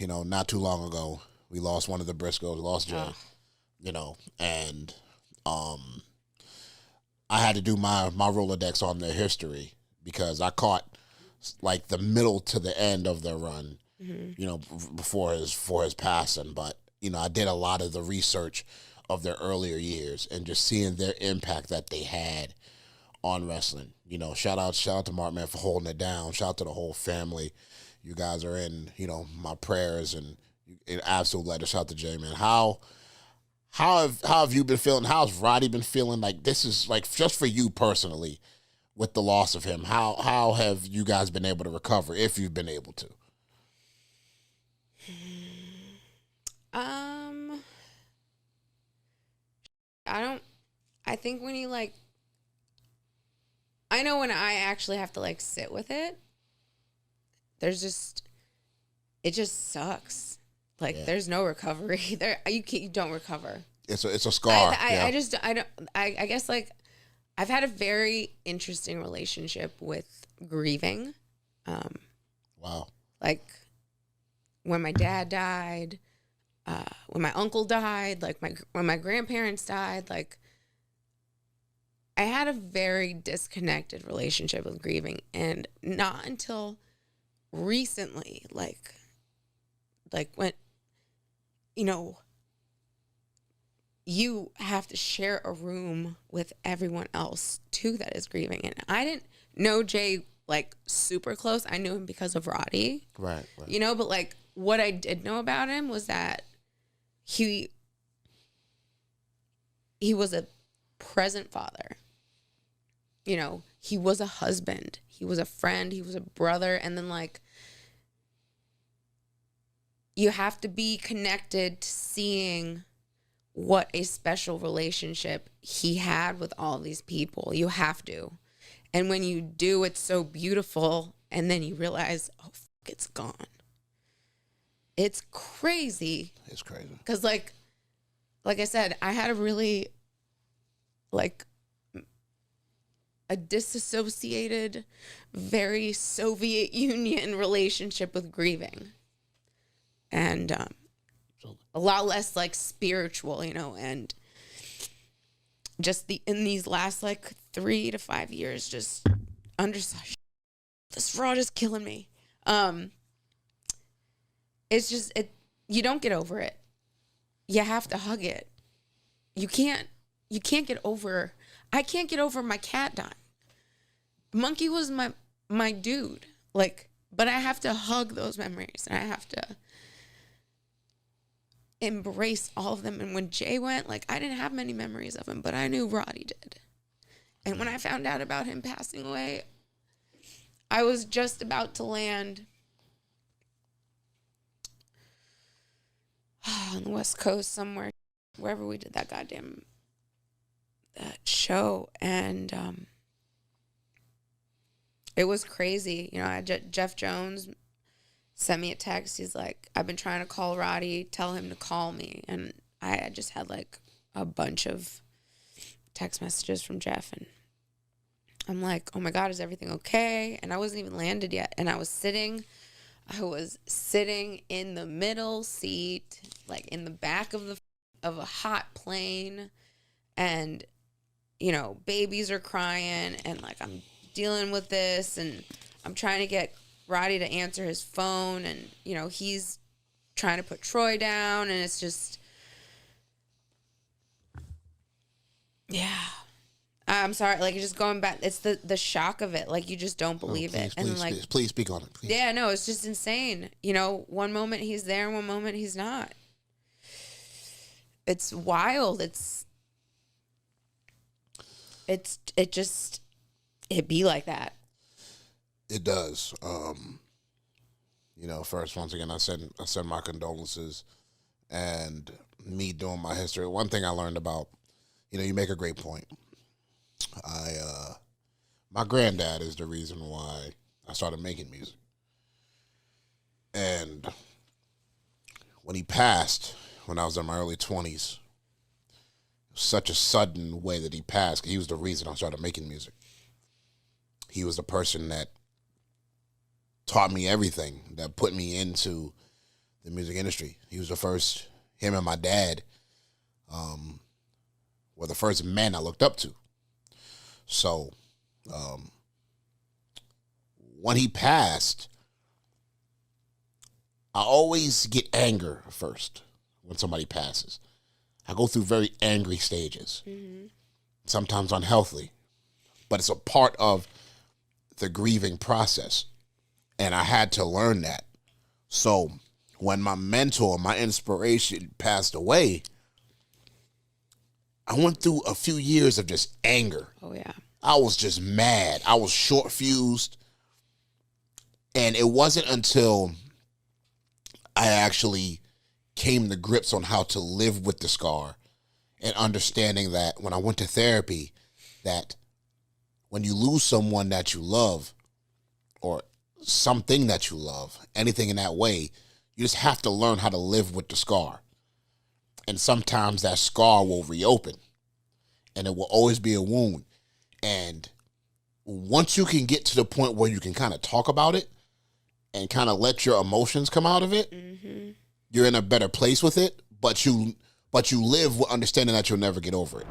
not too long ago, we lost one of the Briscoes, lost Jay, and um, I had to do my Rolodex on their history because I caught like the middle to the end of their run, before his passing. But I did a lot of the research of their earlier years and just seeing their impact that they had on wrestling. Shout out to Mark, man, for holding it down. Shout out to the whole family. You guys are in, my prayers and an absolute letter. Shout out to Jay, man. How have you been feeling? How's Roddy been feeling? Like, this is like just for you personally with the loss of him. How have you guys been able to recover, if you've been able to? I think when you I know when I actually have to sit with it, it just sucks. There's no recovery there. You don't recover. It's a scar. I guess I've had a very interesting relationship with grieving. Wow. When my dad died, when my uncle died, when my grandparents died, I had a very disconnected relationship with grieving, and not until recently, when, you have to share a room with everyone else too that is grieving. And I didn't know Jay super close. I knew him because of Roddy. Right. But what I did know about him was that he was a present father. He was a husband. He was a friend. He was a brother. And then you have to be connected to seeing what a special relationship he had with all these people. You have to. And when you do, it's so beautiful. And then you realize, oh, it's gone. It's crazy. It's crazy. Because like I said, I had a really a disassociated, very Soviet Union relationship with grieving. And a lot less spiritual, and just in these last 3 to 5 years, just this fraud is killing me. It's just, you don't get over it. You have to hug it. You can't get over, I can't get over my cat dying. Monkey was my dude. But I have to hug those memories, and I have to embrace all of them. And when Jay went, I didn't have many memories of him, but I knew Roddy did. And when I found out about him passing away, I was just about to land on the West Coast somewhere, wherever we did that goddamn show. And it was crazy. Jeff Jones sent me a text. He's like, I've been trying to call Roddy, tell him to call me. And I just had a bunch of text messages from Jeff. And I'm like, oh my God, is everything okay? And I wasn't even landed yet. And I was sitting in the middle seat, in the back of a hot plane. And, babies are crying. And I'm dealing with this. And I'm trying to get Roddy to answer his phone, and he's trying to put Troy down, and it's just, yeah. I'm sorry, just going back, it's the shock of it, you just don't believe it. Please speak on it. Please. Yeah, no, it's just insane. One moment he's there, and one moment he's not. It's wild. It be like that. It does. First, once again, I send my condolences, and me doing my history. One thing I learned about, you make a great point. My granddad is the reason why I started making music. And when he passed, when I was in my early 20s, it was such a sudden way that he passed. He was the reason I started making music. He was the person that taught me everything, that put me into the music industry. He was the first, him and my dad were the first men I looked up to. So when he passed, I always get anger first when somebody passes. I go through very angry stages, sometimes unhealthy, but it's a part of the grieving process. And I had to learn that. So when my mentor, my inspiration passed away, I went through a few years of just anger. Oh, yeah. I was just mad. I was short fused. And it wasn't until I actually came to grips on how to live with the scar and understanding that when I went to therapy, that when you lose someone that you love or something that you love, anything in that way, you just have to learn how to live with the scar. And sometimes that scar will reopen and it will always be a wound. And once you can get to the point where you can kind of talk about it and kind of let your emotions come out of it, you're in a better place with it, but you live with understanding that you'll never get over it.